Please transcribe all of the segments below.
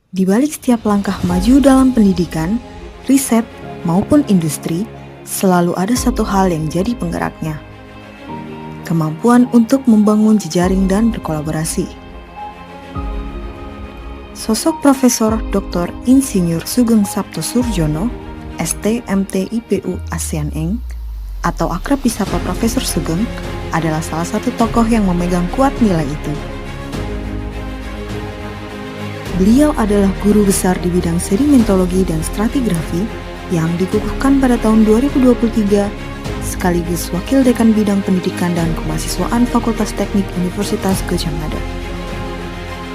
Di balik setiap langkah maju dalam pendidikan, riset, maupun industri, selalu ada satu hal yang jadi penggeraknya. Kemampuan untuk membangun jejaring dan berkolaborasi. Sosok Profesor Dr. Insinyur Sugeng Sabto Surjono, ST.MT IPU ASEAN Eng, atau akrab disapa Profesor Sugeng, adalah salah satu tokoh yang memegang kuat nilai itu. Beliau adalah guru besar di bidang sedimentologi dan stratigrafi yang dikukuhkan pada tahun 2023, sekaligus Wakil Dekan Bidang Pendidikan dan Kemahasiswaan Fakultas Teknik Universitas Gadjah Mada.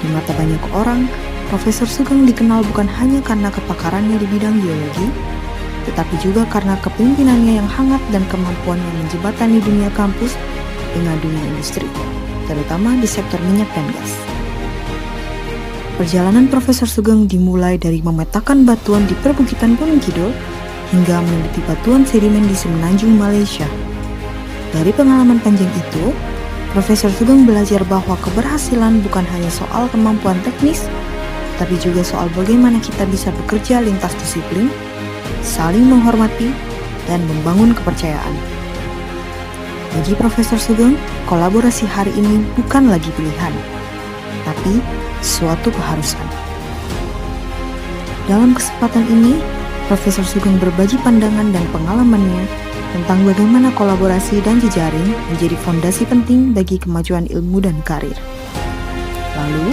Di mata banyak orang, Profesor Sugeng dikenal bukan hanya karena kepakarannya di bidang geologi, tetapi juga karena kepemimpinannya yang hangat dan kemampuannya menjembatani dunia kampus dengan dunia industri, terutama di sektor minyak dan gas. Perjalanan Profesor Sugeng dimulai dari memetakan batuan di perbukitan Gunung Kidul hingga meneliti batuan sedimen di Semenanjung, Malaysia. Dari pengalaman panjang itu, Profesor Sugeng belajar bahwa keberhasilan bukan hanya soal kemampuan teknis, tapi juga soal bagaimana kita bisa bekerja lintas disiplin, saling menghormati, dan membangun kepercayaan. Bagi Profesor Sugeng, kolaborasi hari ini bukan lagi pilihan, tapi suatu keharusan. Dalam kesempatan ini, Profesor Sugeng berbagi pandangan dan pengalamannya tentang bagaimana kolaborasi dan jejaring menjadi fondasi penting bagi kemajuan ilmu dan karir. Lalu,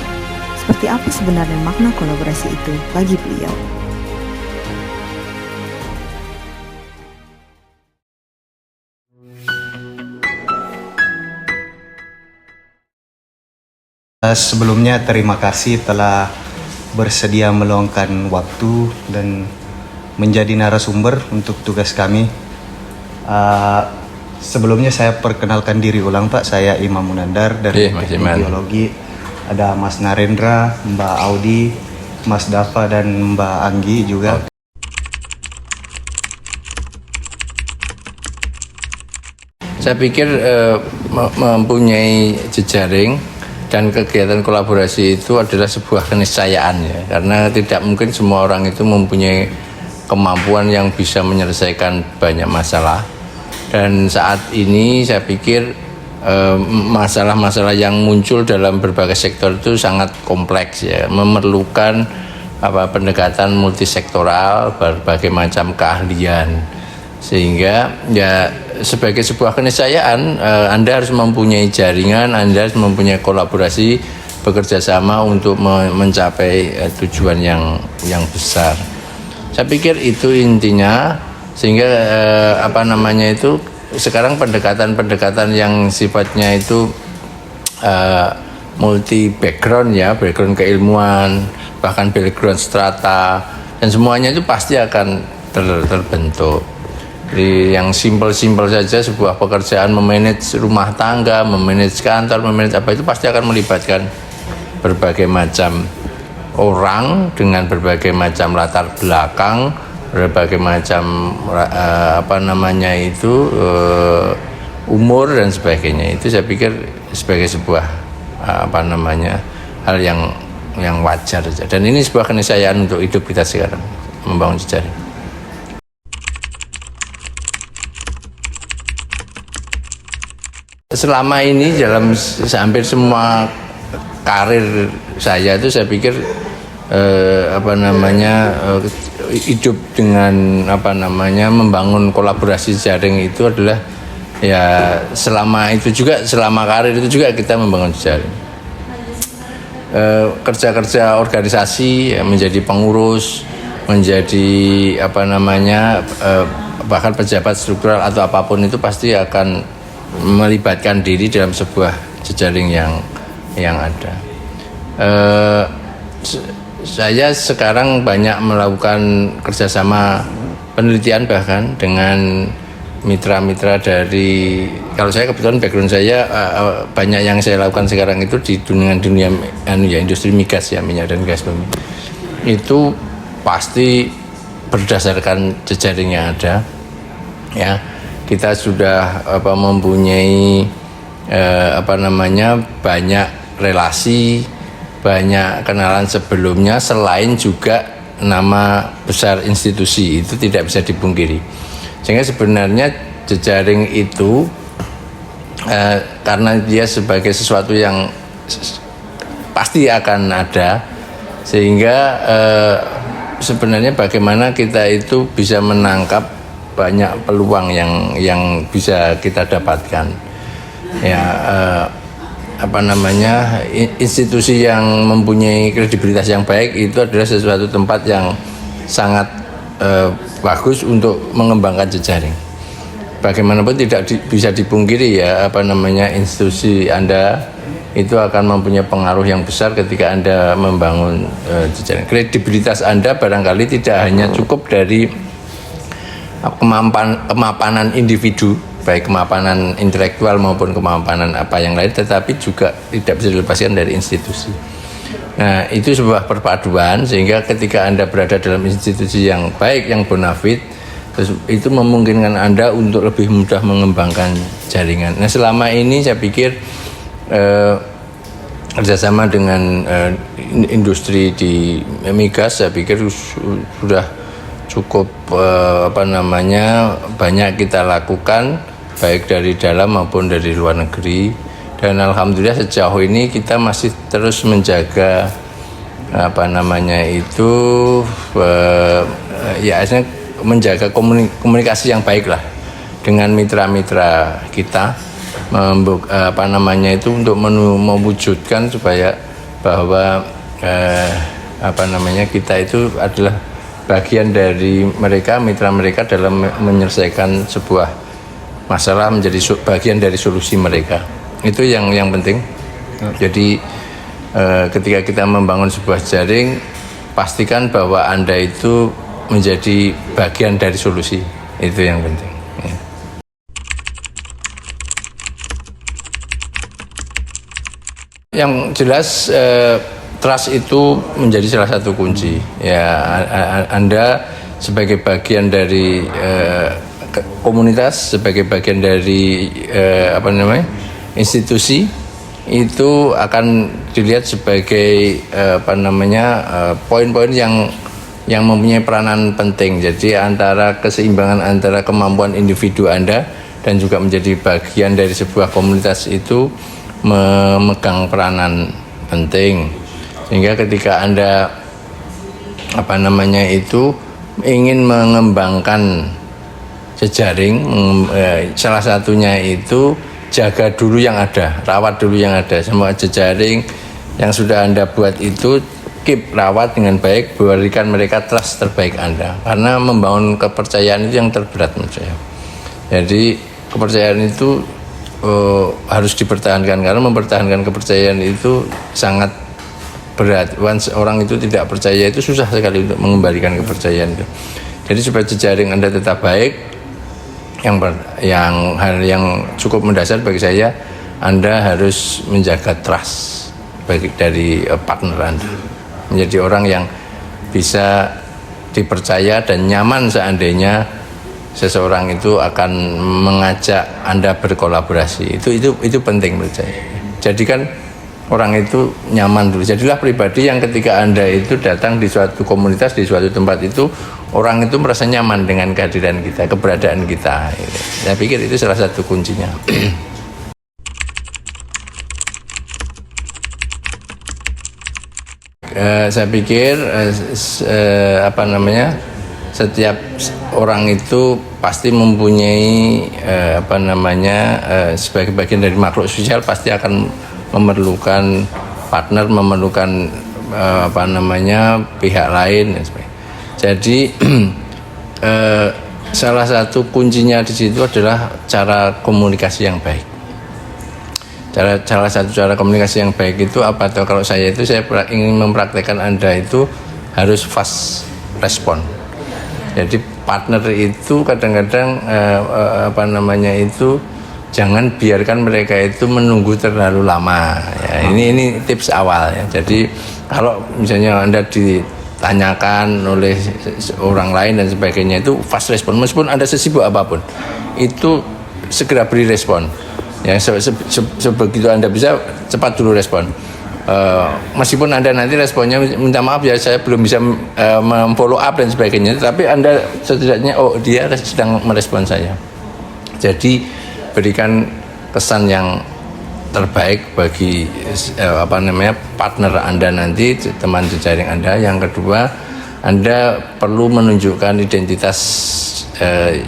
seperti apa sebenarnya makna kolaborasi itu bagi beliau? Sebelumnya terima kasih telah bersedia meluangkan waktu dan menjadi narasumber untuk tugas kami. Sebelumnya saya perkenalkan diri ulang Pak, saya Imam Munandar dari Teknik Geologi. Ada Mas Narendra, Mbak Audi, Mas Dava dan Mbak Anggi juga. Saya pikir mempunyai jejaring dan kegiatan kolaborasi itu adalah sebuah keniscayaan ya, karena tidak mungkin semua orang itu mempunyai kemampuan yang bisa menyelesaikan banyak masalah. Dan saat ini saya pikir masalah-masalah yang muncul dalam berbagai sektor itu sangat kompleks ya, memerlukan pendekatan multisektoral, berbagai macam keahlian, sehingga ya sebagai sebuah keniscayaan Anda harus mempunyai jaringan, Anda harus mempunyai kolaborasi, bekerja sama untuk mencapai tujuan yang besar. Saya pikir itu intinya, sehingga sekarang pendekatan yang sifatnya itu multi background ya, background keilmuan, bahkan background strata, dan semuanya itu pasti akan terbentuk. Jadi yang simpel-simpel saja sebuah pekerjaan, memanage rumah tangga, memanage kantor, memanage apa itu pasti akan melibatkan berbagai macam orang dengan berbagai macam latar belakang, berbagai macam umur dan sebagainya. Itu saya pikir sebagai sebuah hal yang wajar saja. Dan ini sebuah keniscayaan untuk hidup kita sekarang, membangun jejaring. Selama ini dalam hampir semua karir saya itu saya pikir hidup dengan membangun kolaborasi jejaring itu adalah ya selama karir itu juga kita membangun jejaring. Kerja-kerja organisasi ya, menjadi pengurus, menjadi bahkan pejabat struktural atau apapun itu pasti akan melibatkan diri dalam sebuah jejaring yang ada. Saya sekarang banyak melakukan kerjasama penelitian bahkan dengan mitra-mitra dari, kalau saya kebetulan background saya banyak yang saya lakukan sekarang itu di dunia industri migas ya, minyak dan gas bumi. Itu pasti berdasarkan jejaring yang ada ya. Kita sudah mempunyai banyak relasi banyak kenalan sebelumnya selain juga nama besar institusi, itu tidak bisa dipungkiri. Sehingga sebenarnya jejaring itu karena dia sebagai sesuatu yang pasti akan ada, sehingga sebenarnya bagaimana kita itu bisa menangkap banyak peluang yang bisa kita dapatkan. Ya, institusi yang mempunyai kredibilitas yang baik itu adalah sesuatu tempat yang sangat bagus untuk mengembangkan jejaring. Bagaimanapun tidak bisa dipungkiri ya, institusi Anda itu akan mempunyai pengaruh yang besar ketika Anda membangun jejaring. Kredibilitas Anda barangkali tidak hanya cukup dari kemapanan individu, baik kemapanan intelektual maupun kemapanan apa yang lain, tetapi juga tidak bisa dilepaskan dari institusi. Nah, itu sebuah perpaduan, sehingga ketika Anda berada dalam institusi yang baik, yang bonafit, itu memungkinkan Anda untuk lebih mudah mengembangkan jaringan. Nah, selama ini saya pikir kerjasama dengan industri di migas, saya pikir sudah cukup banyak kita lakukan, baik dari dalam maupun dari luar negeri. Dan alhamdulillah sejauh ini kita masih terus menjaga menjaga komunikasi yang baik lah dengan mitra-mitra kita, untuk mewujudkan supaya bahwa kita itu adalah bagian dari mereka, mitra mereka dalam menyelesaikan sebuah masalah, menjadi bagian dari solusi mereka. Itu yang penting. Jadi ketika kita membangun sebuah jaring, pastikan bahwa Anda itu menjadi bagian dari solusi. Itu yang penting. Ya. Yang jelas trust itu menjadi salah satu kunci. Ya, Anda sebagai bagian dari komunitas, sebagai bagian dari institusi, itu akan dilihat sebagai poin-poin yang mempunyai peranan penting. Jadi antara keseimbangan antara kemampuan individu Anda dan juga menjadi bagian dari sebuah komunitas itu memegang peranan penting. Sehingga ketika Anda ingin mengembangkan jejaring, salah satunya itu jaga dulu yang ada, rawat dulu yang ada. Semua jejaring yang sudah Anda buat itu keep, rawat dengan baik, berikan mereka trust terbaik Anda. Karena membangun kepercayaan itu yang terberat menurut saya. Jadi kepercayaan itu harus dipertahankan, karena mempertahankan kepercayaan itu sangat berat. Once orang itu tidak percaya, itu susah sekali untuk mengembalikan kepercayaan itu. Jadi supaya jejaring Anda tetap baik, hal yang cukup mendasar bagi saya, Anda harus menjaga trust baik dari partner Anda, menjadi orang yang bisa dipercaya dan nyaman seandainya seseorang itu akan mengajak Anda berkolaborasi. Itu penting menurut saya. Jadikan orang itu nyaman dulu. Jadilah pribadi yang ketika Anda itu datang di suatu komunitas, di suatu tempat itu, orang itu merasa nyaman dengan kehadiran kita, keberadaan kita. Saya pikir itu salah satu kuncinya. Saya pikir setiap orang itu pasti mempunyai sebagai bagian dari makhluk sosial pasti akan memerlukan partner, memerlukan pihak lain dan sebagainya. Jadi salah satu kuncinya di situ adalah cara komunikasi yang baik. Salah satu cara komunikasi yang baik itu apa? Kalau saya ingin mempraktekkan Anda itu harus fast respon. Jadi partner itu kadang-kadang jangan biarkan mereka itu menunggu terlalu lama. Ya, ini tips awal ya. Jadi kalau misalnya Anda ditanyakan oleh orang lain dan sebagainya, itu fast respon. Meskipun Anda sesibuk apapun, itu segera beri respon. Ya, sebegitu Anda bisa, cepat dulu respon. meskipun Anda nanti responnya minta maaf ya saya belum bisa memfollow up dan sebagainya, tapi Anda setidaknya dia sedang merespon saya. Jadi berikan kesan yang terbaik bagi partner Anda nanti, teman jejaring Anda. Yang kedua, Anda perlu menunjukkan identitas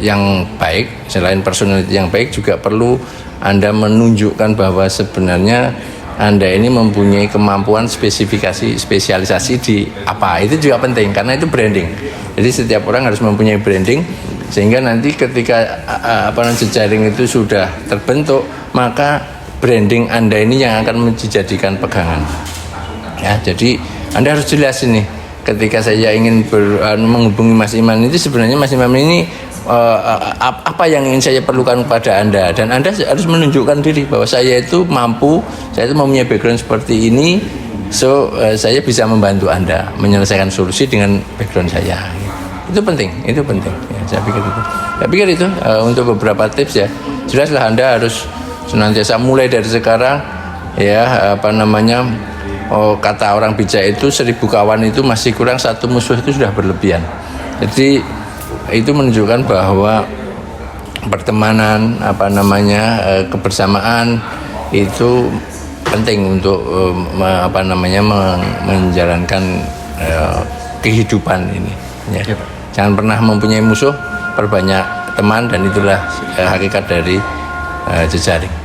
yang baik. Selain personality yang baik, juga perlu Anda menunjukkan bahwa sebenarnya Anda ini mempunyai kemampuan spesialisasi di apa. Itu juga penting karena itu branding. Jadi setiap orang harus mempunyai branding, sehingga nanti ketika jejaring itu sudah terbentuk, maka branding Anda ini yang akan dijadikan pegangan. Ya, jadi Anda harus jelas ini. Ketika saya ingin menghubungi Mas Iman itu sebenarnya Mas Iman ini apa yang ingin saya perlukan kepada Anda, dan Anda harus menunjukkan diri bahwa saya itu mampu, saya itu mempunyai background seperti ini, saya bisa membantu Anda menyelesaikan solusi dengan background saya. Itu penting. Ya, saya pikir itu untuk beberapa tips ya. Jelaslah Anda harus senantiasa mulai dari sekarang ya, kata orang bijak itu 1000 kawan itu masih kurang 1 musuh, itu sudah berlebihan. Jadi itu menunjukkan bahwa pertemanan kebersamaan itu penting untuk menjalankan kehidupan ini ya. Jangan pernah mempunyai musuh, perbanyak teman, dan itulah hakikat dari jejaring.